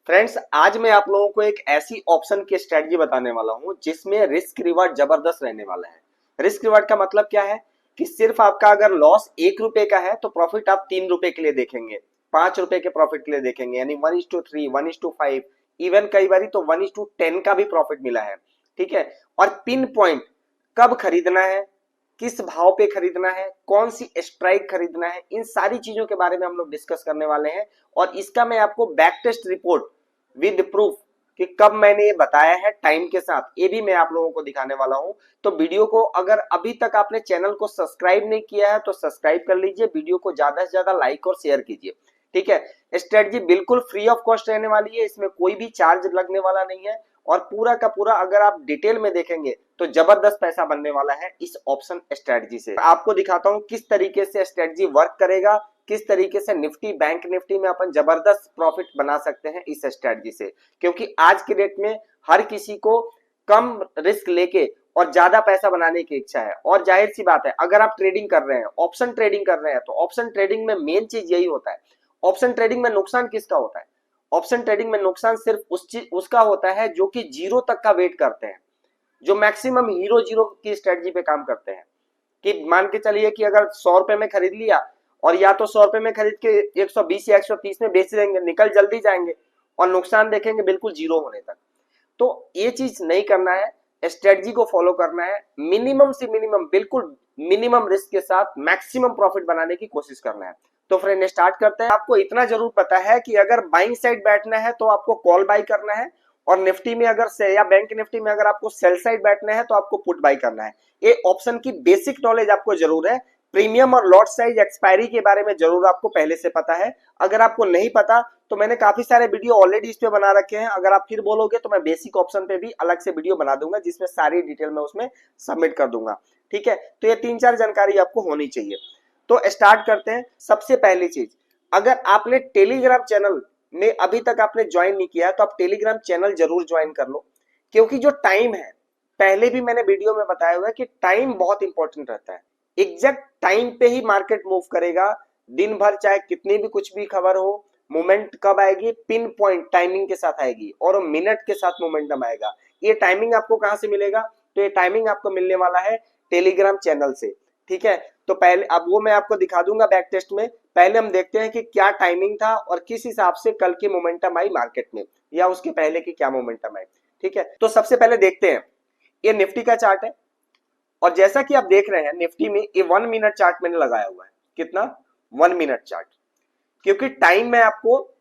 Friends, आज मैं आप लोगों को एक ऐसी ऑप्शन की स्ट्रेटजी बताने वाला हूं जिसमें रिस्क रिवार्ड जबरदस्त रहने वाला है। रिस्क रिवार्ड का मतलब क्या है कि सिर्फ आपका अगर लॉस 1 रुपए का है तो प्रॉफिट आप 3 रुपए के लिए देखेंगे, 5 रुपए के प्रॉफिट के लिए देखेंगे, यानी 1:3, 1:5, इवन कई बार तो 1:10 का भी प्रॉफिट मिला है। ठीक है। और पिन पॉइंट कब खरीदना है, किस भाव पे खरीदना है, कौन सी स्ट्राइक खरीदना है, इन सारी चीजों के बारे में हम लोग डिस्कस करने वाले हैं। और इसका मैं आपको back test report with proof कि कब मैंने ये बताया है टाइम के साथ, ये भी मैं आप लोगों को दिखाने वाला हूं। तो वीडियो को अगर अभी तक आपने चैनल को सब्सक्राइब नहीं किया है तो सब्सक्राइब कर लीजिए, वीडियो को ज्यादा से ज्यादा लाइक और शेयर कीजिए। ठीक है। स्ट्रेटजी बिल्कुल फ्री ऑफ कॉस्ट रहने वाली है, इसमें कोई भी चार्ज लगने वाला नहीं है। और पूरा का पूरा अगर आप डिटेल में देखेंगे तो जबरदस्त पैसा बनने वाला है इस ऑप्शन स्ट्रेटजी से। आपको दिखाता हूं किस तरीके से स्ट्रेटजी वर्क करेगा, किस तरीके से निफ्टी बैंक निफ्टी में अपन जबरदस्त प्रॉफिट बना सकते हैं इस स्ट्रेटजी से। क्योंकि आज के डेट में हर किसी को कम रिस्क लेके और ज्यादा पैसा बनाने की इच्छा है। और जाहिर सी बात है, अगर आप ट्रेडिंग कर रहे हैं, ऑप्शन ट्रेडिंग कर रहे हैं, तो ऑप्शन ट्रेडिंग में मेन चीज यही होता है। ऑप्शन ट्रेडिंग में नुकसान किसका होता है? ऑप्शन ट्रेडिंग में नुकसान सिर्फ उसका होता है जो कि जीरो तक का वेट करते हैं, जो मैक्सिमम हीरो जीरो की स्ट्रेटजी पे काम करते हैं। कि मान के चलिए कि अगर 100 रुपए में खरीद लिया और या तो 100 रुपए में खरीद के 120 या 130 में बेच देंगे, निकल जल्दी जाएंगे और नुकसान देखेंगे बिल्कुल जीरो होने तक। तो ये चीज नहीं करना है, स्ट्रेटजी को फॉलो करना है, मिनिमम से मिनिमम, बिल्कुल मिनिमम रिस्क के साथ मैक्सिमम प्रॉफिट बनाने की कोशिश करना है। तो फ्रेंड स्टार्ट करते हैं। आपको इतना जरूर पता है कि अगर बाइंग साइड बैठना है तो आपको कॉल बाई करना है, और निफ्टी में अगर से या बैंक निफ्टी में अगर आपको सेल साइड बैठना है तो आपको पुट बाई करना है। ये ऑप्शन की बेसिक नॉलेज आपको जरूर है। प्रीमियम और लॉट साइज एक्सपायरी के बारे में जरूर आपको पहले से पता है। अगर आपको नहीं पता तो मैंने काफी सारे वीडियो ऑलरेडी इस पे बना रखे हैं, अगर आप फिर बोलोगे तो मैं बेसिक ऑप्शन पे भी अलग से वीडियो बना दूंगा जिसमें सारी डिटेल में उसमें सबमिट कर दूंगा। ठीक है। तो ये 3-4 जानकारी आपको होनी चाहिए। तो स्टार्ट करते हैं। सबसे पहली चीज, अगर आपने टेलीग्राम चैनल में अभी तक आपने ज्वाइन नहीं किया तो आप टेलीग्राम चैनल जरूर ज्वाइन कर लो। क्योंकि जो टाइम है, पहले भी मैंने वीडियो में बताया हुआ है कि टाइम बहुत इंपॉर्टेंट रहता है। एग्जैक्ट टाइम पे ही मार्केट मूव करेगा। दिन भर चाहे कितनी भी कुछ भी खबर हो, मोमेंट कब आएगी, पिन पॉइंट टाइमिंग के साथ आएगी और मिनट के साथ मोमेंटम आएगा। ये टाइमिंग आपको कहां से मिलेगा? तो ये टाइमिंग आपको मिलने वाला है टेलीग्राम चैनल से। ठीक है। तो पहले अब वो मैं आपको दिखा दूंगा बैक टेस्ट में। पहले हम देखते हैं कि क्या टाइमिंग था और किस हिसाब से कल की मोमेंटम आई मार्केट में, या उसके पहले की क्या मोमेंटम आई। ठीक है। तो सबसे पहले देखते हैं, ये निफ्टी का चार्ट है और जैसा कि आप देख रहे हैं निफ्टी में ये 1 मिनट चार्ट मैंने लगाया हुआ है। कितना? 1 मिनट चार्ट। क्योंकि टाइम मैं आपको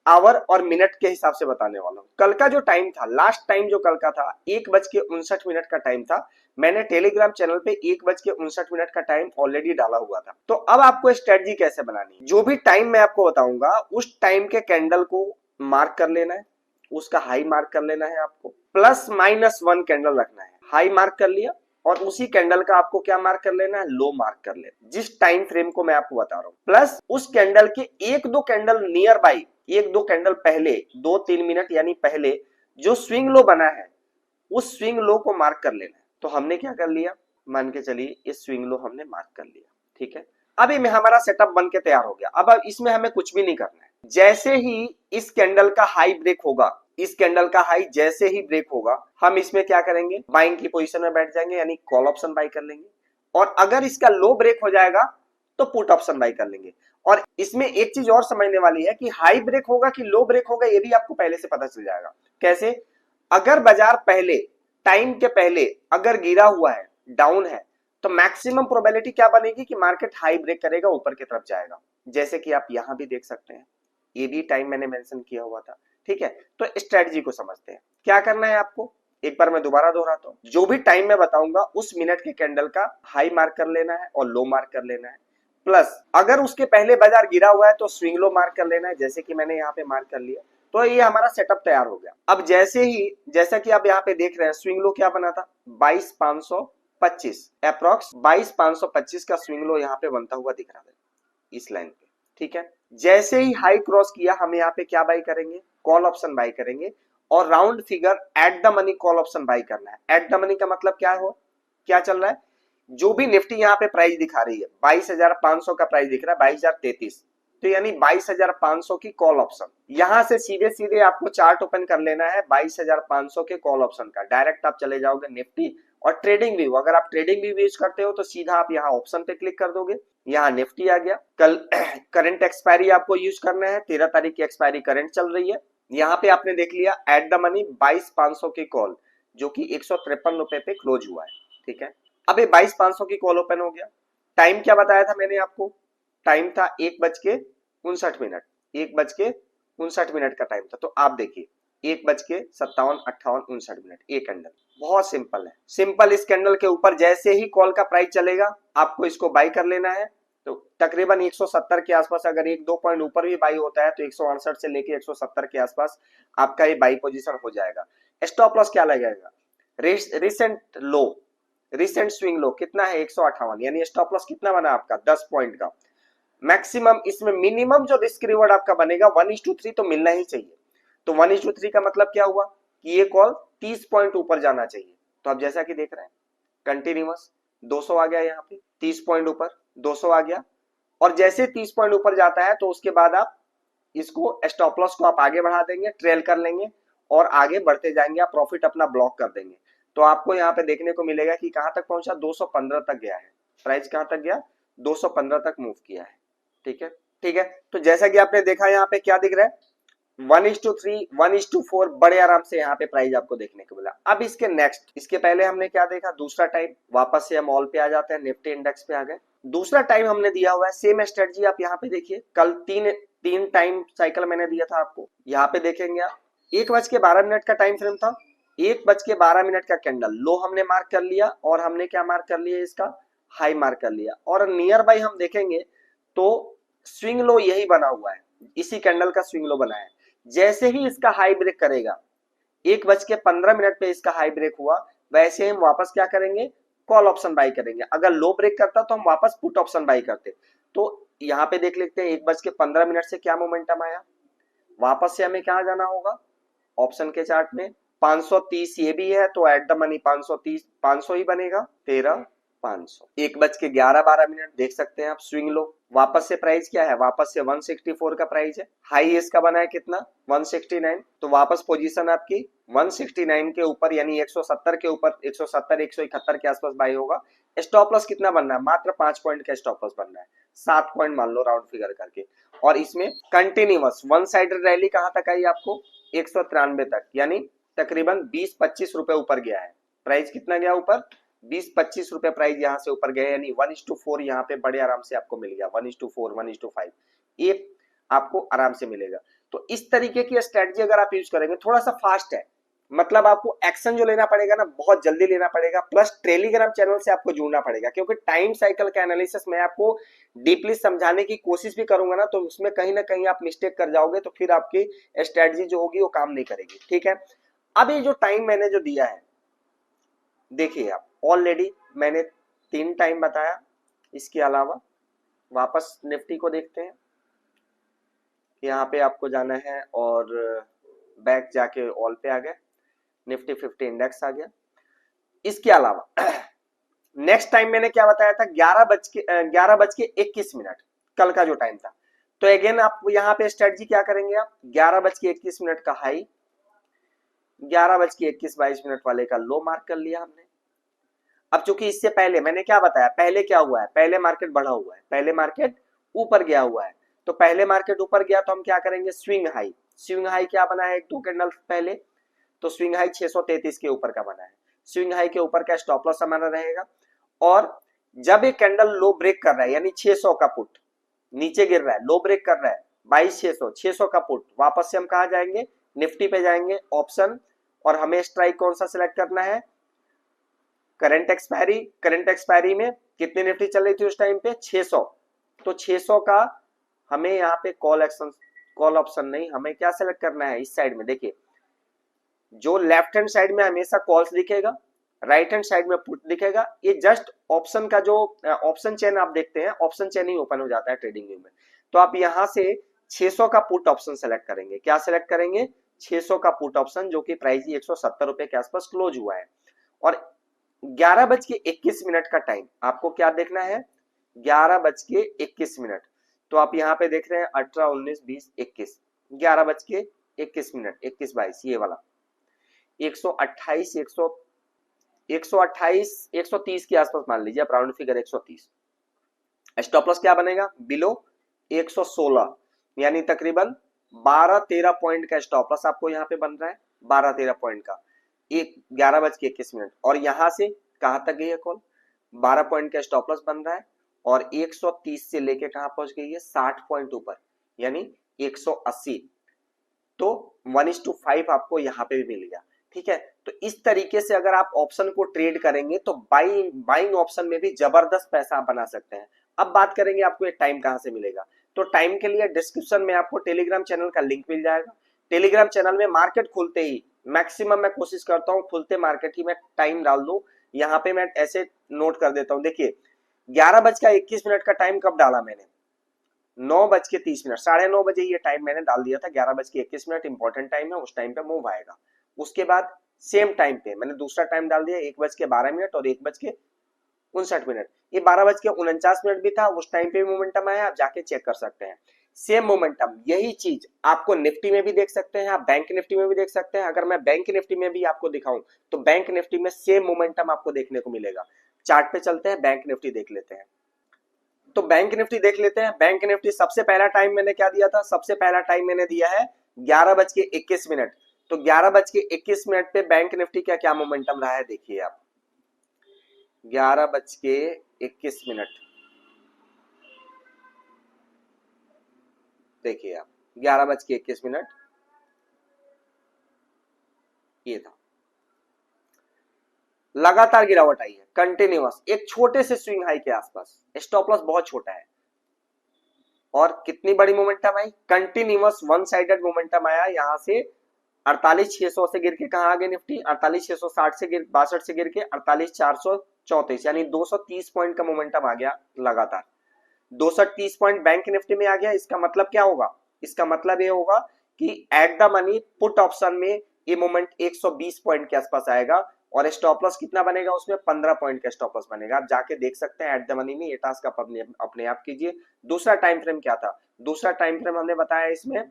आवर और मिनट के हिसाब से बताने वाला हूं। कल का जो टाइम था, लास्ट टाइम जो कल का था, 1:59 का टाइम था। मैंने टेलीग्राम चैनल पे 1:59 का टाइम ऑलरेडी डाला हुआ था। तो अब आपको स्ट्रेटजी कैसे बनानी है, जो भी टाइम मैं आपको बताऊंगा उस टाइम के कैंडल को मार्क कर लेना है, उसका हाई मार्क कर लेना है, आपको +-1 कैंडल रखना है। हाई मार्क कर लिया और उसी कैंडल का आपको क्या मार्क कर लेना है? लो मार्क कर लेना, जिस टाइम फ्रेम को मैं आपको बता रहा हूं। प्लस उस कैंडल के 1-2 कैंडल नियर बाई, 1-2 कैंडल पहले, 2-3 मिनट यानी पहले जो स्विंग लो बना है उस स्विंग लो को मार्क कर लेना है। तो हमने क्या कर लिया, मान के चलिए इस स्विंग लो हमने मार्क कर लिया। ठीक है। अब ये हमारा सेटअप बन के तैयार हो गया। अब इसमें हमें कुछ भी नहीं करना है। जैसे ही इस कैंडल का हाई ब्रेक होगा, इस कैंडल का हाई जैसे ही ब्रेक होगा, हम इसमें क्या करेंगे? बाइंग की पोजीशन में बैठ जाएंगे, यानी कॉल ऑप्शन बाई कर लेंगे। और अगर इसका लो ब्रेक हो जाएगा तो पुट ऑप्शन बाई कर लेंगे। और इसमें एक चीज और समझने वाली है कि हाई ब्रेक होगा कि लो ब्रेक होगा ये भी आपको पहले से पता चल जाएगा। कैसे? अगर बाजार पहले, टाइम के पहले अगर गिरा हुआ है, डाउन है, तो मैक्सिमम प्रोबेबिलिटी क्या बनेगी कि मार्केट हाई ब्रेक करेगा, ऊपर की तरफ जाएगा। जैसे कि आप यहां भी देख सकते हैं, ये भी टाइम मैंने मेंशन किया हुआ था। ठीक है। तो स्ट्रेटजी को समझते हैं। क्या करना है आपको, एक बार मैं दोबारा दोहराता हूं। जो भी टाइम मैं बताऊंगा उस मिनट के कैंडल का हाई मार्क कर लेना है और लो मार्क कर लेना है। प्लस अगर उसके पहले बाजार गिरा हुआ है तो स्विंग लो मार्क कर लेना है, जैसे कि मैंने यहाँ पे मार्क कर लिया। तो ये हमारा सेटअप तैयार हो गया। अब जैसा कि आप यहाँ पे देख रहे हैं, स्विंग लो क्या बना था? 22,525, अप्रॉक्स 22,525 का स्विंग लो यहाँ पे बनता हुआ दिख रहा है इस लाइन पे। ठीक है। जैसे ही हाई क्रॉस किया, हम यहाँ पे क्या बाई करेंगे? कॉल ऑप्शन बाई करेंगे। और round figure at the money call option by करना है। एट द मनी का मतलब क्या हो, क्या चल रहा है? जो भी निफ्टी यहाँ पे प्राइस दिखा रही है, 22,500 का प्राइस दिख रहा है, 22,033, तो यानी 22,500 की कॉल ऑप्शन। यहां से सीधे सीधे आपको चार्ट ओपन कर लेना है 22,500 के कॉल ऑप्शन का। डायरेक्ट आप चले जाओगे निफ्टी और ट्रेडिंग व्यू, अगर आप ट्रेडिंग व्यू यूज करते हो तो सीधा आप यहाँ ऑप्शन पे क्लिक कर दोगे, यहाँ निफ्टी आ गया। कल करंट एक्सपायरी आपको यूज करना है, 13 तारीख की एक्सपायरी करंट चल रही है। यहाँ पे आपने देख लिया एट द मनी 22,500 की कॉल, जो कि 153 रुपए पे क्लोज हुआ है। ठीक है, अब ये 22,500 की कॉल ओपन हो गया। टाइम क्या बताया था मैंने आपको, टाइम था 1:59, 1:59 का टाइम था। तो आप देखिए 1:57, 58, 59, एक कैंडल, बहुत सिंपल है। सिंपल इस कैंडल के ऊपर जैसे ही कॉल का प्राइस चलेगा आपको इसको बाई कर लेना है। तो तकरीबन 170 के आसपास, अगर 1-2 पॉइंट ऊपर भी बाई होता है तो 168 से लेके 170 के आसपास आपका ये बाई पोजीशन हो जाएगा। स्टॉप लॉस क्या लगेगा, रिसेंट लो, रिसेंट स्विंग लो कितना है 158, यानी स्टॉप लॉस कितना बना आपका 10 पॉइंट का। मैक्सिमम इसमें मिनिमम जो रिस्क रिवॉर्ड आपका बनेगा 1:3 तो मिलना ही चाहिए। तो 1:3 का मतलब क्या हुआ कि ये कॉल 30 पॉइंट ऊपर जाना चाहिए। तो आप जैसा कि देख रहे हैं कंटिन्यूअस 200 आ गया, यहाँ पे 30 पॉइंट ऊपर 200 आ गया, और जैसे 30 पॉइंट ऊपर जाता है तो उसके बाद आप इसको स्टॉप लॉस को आप आगे बढ़ा देंगे, ट्रेल कर लेंगे और आगे बढ़ते जाएंगे, आप प्रॉफिट अपना ब्लॉक कर देंगे। तो आपको यहाँ पे देखने को मिलेगा कि कहां तक पहुंचा, 215 तक गया है, प्राइस कहां तक गया 215 तक मूव किया है। ठीक है, ठीक है। तो जैसा कि आपने देखा यहाँ पे क्या दिख रहा है 1:3, 1:4 बड़े आराम से यहाँ पे प्राइस आपको देखने को मिला। अब इसके नेक्स्ट, इसके पहले हमने क्या देखा, दूसरा टाइम, वापस से हम ऑल पे आ जाते हैं, निफ्टी इंडेक्स पे आ गए। दूसरा टाइम हमने दिया हुआ है, सेम स्ट्रेटजी आप यहाँ पे देखिए, कल तीन टाइम साइकिल मैंने दिया था आपको। यहाँ पे देखेंगे आप 1:12 का टाइम फ्रेम था, 1:12 का कैंडल लो हमने मार्क कर लिया और हमने क्या मार्क कर लिया, इसका हाई मार्क कर लिया। और नियर बाई हम देखेंगे तो स्विंग लो यही बना हुआ है, इसी कैंडल का स्विंग लो बना है। जैसे ही इसका हाई ब्रेक करेगा 1:15 पे इसका हाई ब्रेक हुआ, वैसे हम वापस क्या करेंगे, कॉल ऑप्शन बाई करेंगे। अगर लो ब्रेक करता तो हम वापस पुट ऑप्शन बाई करते। तो यहाँ पे देख लेते हैं 1:15 से क्या मोमेंटम आया, वापस से हमें कहा जाना होगा ऑप्शन के चार्ट में 530 ये भी है, तो एट द मनी 530 500 ही बनेगा, 13,500। 1:11 देख सकते हैं आप स्विंग लो, वापस से प्राइस क्या है, वापस से 164 का प्राइस है, हाई इसका बना है कितना 169, तो वापस पोजीशन आपकी 169 के ऊपर, यानी 170 के ऊपर, 170 171 के आसपास बाई होगा। स्टॉप लॉस कितना बनना है, मात्र 5 पॉइंट का स्टॉप लॉस बनना है, 7 पॉइंट मान लो राउंड फिगर करके। और इसमें कंटिन्यूअस वन साइडेड रैली कहां तक आई आपको 193 तक, यानी तकरीबन 20-25 रुपए ऊपर गया है। प्राइस कितना गया ऊपर 20-25 रुपए प्राइस यहाँ से ऊपर गया, यानी 1:4 यहाँ पे बड़े आराम से आपको मिल गया, 1:4 1:5 ये आपको आराम से मिलेगा। तो इस तरीके की स्ट्रेटजी अगर आप यूज करेंगे, थोड़ा सा फास्ट है, मतलब आपको एक्शन जो लेना पड़ेगा ना बहुत जल्दी लेना पड़ेगा, प्लस टेलीग्राम चैनल से आपको जुड़ना पड़ेगा, क्योंकि टाइम साइकिल का एनालिसिस मैं आपको डीपली समझाने की कोशिश भी करूंगा ना, तो उसमें कहीं ना कहीं आप मिस्टेक कर जाओगे, तो फिर आपकी स्ट्रेटजी जो होगी वो काम नहीं करेगी। ठीक है, अब ये जो टाइम मैंने जो दिया है, देखिए आप ऑलरेडी मैंने 3 टाइम बताया, इसके अलावा वापस निफ्टी को देखते हैं। यहाँ पे आपको जाना है और बैक जाके ऑल पे आ गए, निफ्टी 50 इंडेक्स आ गया। इसके अलावा नेक्स्ट टाइम मैंने क्या बताया था 11:21 कल का जो टाइम था। तो अगेन आप यहाँ पे स्ट्रेटजी क्या करेंगे, आप 11:21 का हाई, 11:21 वाले का लो मार्क कर लिया हमने। अब चूंकि इससे पहले मैंने क्या बताया, पहले क्या हुआ है, पहले मार्केट बढ़ा हुआ है, पहले मार्केट ऊपर गया हुआ है, तो पहले मार्केट ऊपर गया तो हम क्या करेंगे स्विंग हाई। स्विंग हाई क्या बना है 1-2 कैंडल पहले, तो स्विंग हाई 633 के ऊपर का बना है, स्विंग हाई के ऊपर का स्टॉप लॉस हमारा रहेगा। और जब एक कैंडल लो ब्रेक कर रहा है, यानी 600 का पुट नीचे गिर रहा है, लो ब्रेक कर रहा है 22,600 का पुट, वापस से हम कहा जाएंगे निफ्टी पे जाएंगे ऑप्शन, और हमें स्ट्राइक कौन सा सिलेक्ट करना है, करंट एक्सपायरी। करंट एक्सपायरी में कितनी निफ्टी चल रही थी उस टाइम पे 600, तो 600 का हमें यहाँ पे कॉल एक्शन, कॉल ऑप्शन नहीं, हमें क्या सिलेक्ट करना है इस साइड में। देखिए जो लेफ्ट हैंड साइड में हमेशा कॉल्स दिखेगा, राइट हैंड साइड में पुट दिखेगा, ये जस्ट ऑप्शन का जो ऑप्शन चेन आप देखते हैं, ऑप्शन चेन ही ओपन हो जाता है ट्रेडिंग व्यू में। तो आप यहाँ से 600 का पुट ऑप्शन सेलेक्ट करेंगे, क्या सिलेक्ट करेंगे 600 का पुट ऑप्शन, जो कि प्राइस 170 रुपए के आसपास क्लोज हुआ है। और 11:21 का टाइम आपको क्या देखना है 11:21, तो आप यहाँ पे देख रहे हैं 18, 19, 20, 21, 11:21, 21, 22, ये वाला 128, 128, 130 के आसपास मान लीजिए आप, राउंड फिगर 130। स्टॉप लॉस क्या बनेगा? बिलो 116, यानी तकरीबन 12-13 पॉइंट का स्टॉप लॉस आपको यहाँ पे बन रहा है, 12-13 पॉइंट का, 11:21। और यहां से कहां तक गई है कॉल? 12 पॉइंट का स्टॉप लॉस बन रहा है, और 130 से लेके कहां पहुंच गई है? 60 पॉइंट ऊपर, यानी 180। तो 1:5 आपको यहाँ पे भी मिलेगा। ठीक है, तो इस तरीके से अगर आप ऑप्शन को ट्रेड करेंगे तो बाइंग ऑप्शन में भी जबरदस्त पैसा आप बना सकते हैं। अब बात करेंगे आपको ये टाइम कहां से मिलेगा। तो टाइम के लिए डिस्क्रिप्शन में आपको टेलीग्राम चैनल का लिंक मिल जाएगा। टेलीग्राम चैनल में मार्केट खुलते ही, मैक्सिमम मैं कोशिश करता हूँ खुलते मार्केट ही मैं टाइम डाल दूं। यहाँ पे मैं ऐसे नोट कर देता हूँ, देखिए 11:21 का टाइम कब डाला मैंने? 9:30, 9:30 ये टाइम मैंने डाल दिया था। 11:21 इंपॉर्टेंट टाइम है, उस टाइम पे मूव आएगा। उसके बाद सेम टाइम पे मैंने दूसरा टाइम डाल दिया 1:12 और 1:59। ये 12:49 भी था, उस टाइम पे मोमेंटम आया, आप जाके चेक कर सकते हैं। सेम मोमेंटम, यही चीज आपको निफ्टी में भी देख सकते हैं, आप बैंक निफ्टी में भी देख सकते हैं। अगर मैं बैंक निफ्टी में भी आपको दिखाऊं तो बैंक निफ्टी में सेम मोमेंटम आपको देखने को मिलेगा। चार्ट पे चलते हैं, बैंक निफ्टी देख लेते हैं। तो बैंक निफ्टी देख लेते हैं। बैंक निफ्टी सबसे पहला टाइम मैंने क्या दिया था? सबसे पहला टाइम मैंने दिया है 11:21। तो 11:21 पे बैंक निफ्टी का क्या मोमेंटम रहा है देखिए आप। 11:21 देखिए आप, 11:21 ये था। लगातार गिरावट आई है, कंटिन्यूअस, एक छोटे से स्विंग हाई के आसपास, स्टॉप लॉस बहुत छोटा है। और कितनी बड़ी मोमेंटम आई? कंटिन्यूअस वन साइडेड मोमेंटम आया। यहां से 48,600 से गिर के कहां आ गए निफ्टी? 48,660 से गिर 62 से गिर के 48,434, यानी 230 पॉइंट का मोमेंटम आ गया लगातार। 230 पॉइंट बैंक निफ्टी में आ गया। इसका मतलब क्या होगा? इसका मतलब ये होगा कि at the money put option में ये मोमेंट 120 पॉइंट के आसपास आएगा, और स्टॉप लॉस कितना बनेगा उसमें? 15 पॉइंट का स्टॉप लॉस बनेगा। आप जाके देख सकते हैं एट द मनी में, ये टास्क आप अपने आप कीजिए। दूसरा टाइम फ्रेम क्या था? दूसरा टाइम फ्रेम हमने बताया इसमें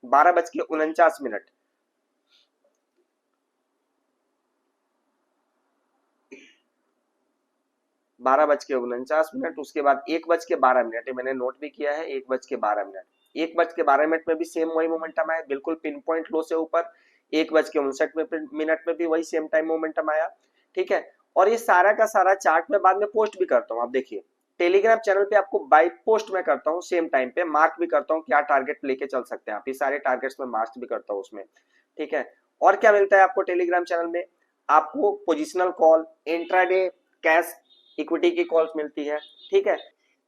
12:49, 12:49। उसके बाद 1:12, ये मैंने नोट भी किया है, 1:12। 1:12 में भी सेम वही मोमेंटम आया, बिल्कुल पिन पॉइंट लो से ऊपर। 1:59 में भी वही सेम टाइम मोमेंटम आया। ठीक है, और ये सारा का सारा चार्ट में बाद में पोस्ट भी करता हूँ। आप देखिए टेलीग्राम चैनल पे आपको बाय पोस्ट में करता हूँ, सेम टाइम पे मार्क भी करता हूँ क्या टारगेट लेके चल सकते हैं आप। ये सारे टारगेट्स में मार्क भी करता हूँ उसमें। ठीक है, और क्या मिलता है आपको टेलीग्राम चैनल में? आपको positional call, intraday cash equity की कॉल्स मिलती है। ठीक है,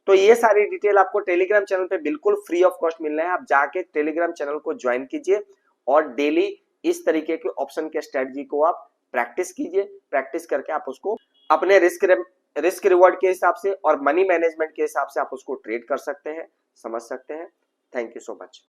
तो ये सारी डिटेल आपको टेलीग्राम चैनल पे बिल्कुल फ्री ऑफ कॉस्ट मिल रहे हैं। आप जाके टेलीग्राम चैनल को ज्वाइन कीजिए और डेली इस तरीके के ऑप्शन के स्ट्रेटजी को आप प्रैक्टिस कीजिए। प्रैक्टिस करके आप उसको अपने रिस्क रिवॉर्ड के हिसाब से और मनी मैनेजमेंट के हिसाब से आप उसको ट्रेड कर सकते हैं, समझ सकते हैं। Thank you so much.